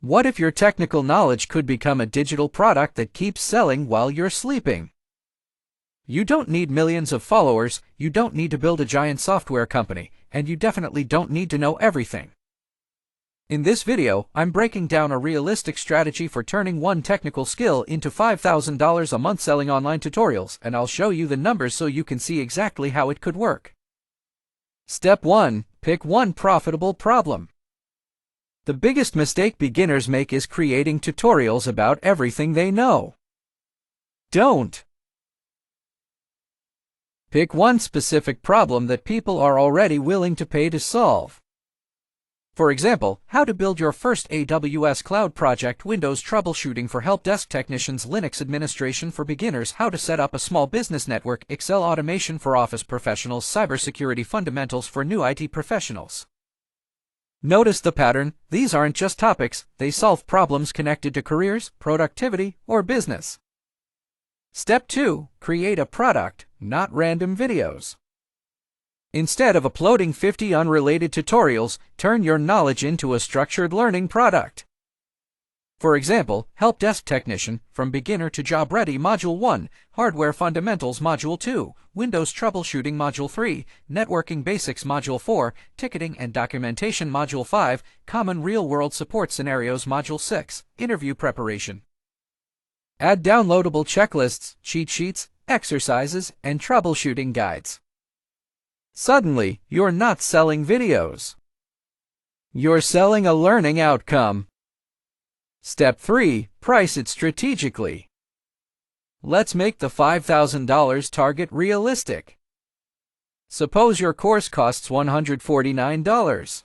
What if your technical knowledge could become a digital product that keeps selling while you're sleeping? You don't need millions of followers, you don't need to build a giant software company, and you definitely don't need to know everything. In this video, I'm breaking down a realistic strategy for turning one technical skill into $5,000 a month selling online tutorials, and I'll show you the numbers so you can see exactly how it could work. Step 1. Pick one profitable problem. The biggest mistake beginners make is creating tutorials about everything they know. Don't. Pick one specific problem that people are already willing to pay to solve. For example, how to build your first AWS cloud project, Windows troubleshooting for help desk technicians, Linux administration for beginners, how to set up a small business network, Excel automation for office professionals, cybersecurity fundamentals for new IT professionals. Notice the pattern. These aren't just topics, they solve problems connected to careers, productivity, or business. Step 2. Create a product, not random videos. Instead of uploading 50 unrelated tutorials, turn your knowledge into a structured learning product. For example, Help Desk Technician, From Beginner to Job Ready Module 1, Hardware Fundamentals Module 2, Windows Troubleshooting Module 3, Networking Basics Module 4, Ticketing and Documentation Module 5, Common Real-World Support Scenarios Module 6, Interview Preparation. Add downloadable checklists, cheat sheets, exercises, and troubleshooting guides. Suddenly, you're not selling videos. You're selling a learning outcome. Step 3. Price it strategically. Let's make the $5,000 target realistic. Suppose your course costs $149.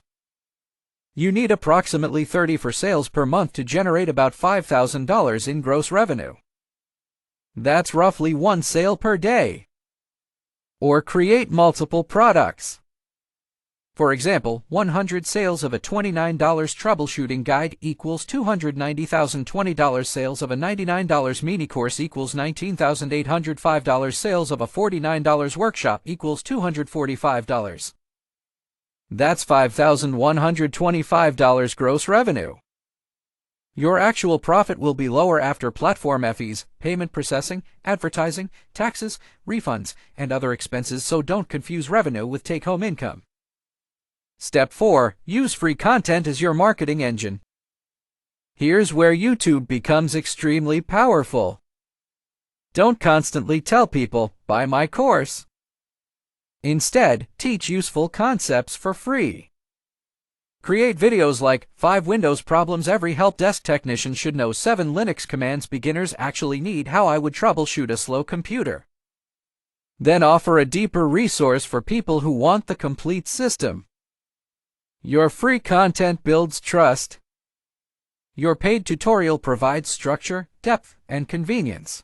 You need approximately 30 for sales per month to generate about $5,000 in gross revenue. That's roughly one sale per day. Or create multiple products. For example, 100 sales of a $29 troubleshooting guide equals $290,020. Sales of a $99 mini course equals $19,805. Sales of a $49 workshop equals $245. That's $5,125 gross revenue. Your actual profit will be lower after platform fees, payment processing, advertising, taxes, refunds, and other expenses, so don't confuse revenue with take-home income. Step 4. Use free content as your marketing engine. Here's where YouTube becomes extremely powerful. Don't constantly tell people, buy my course. Instead, teach useful concepts for free. Create videos like 5 Windows problems every help desk technician should know, 7 Linux commands beginners actually need, how I would troubleshoot a slow computer. Then offer a deeper resource for people who want the complete system. Your free content builds trust. Your paid tutorial provides structure, depth, and convenience.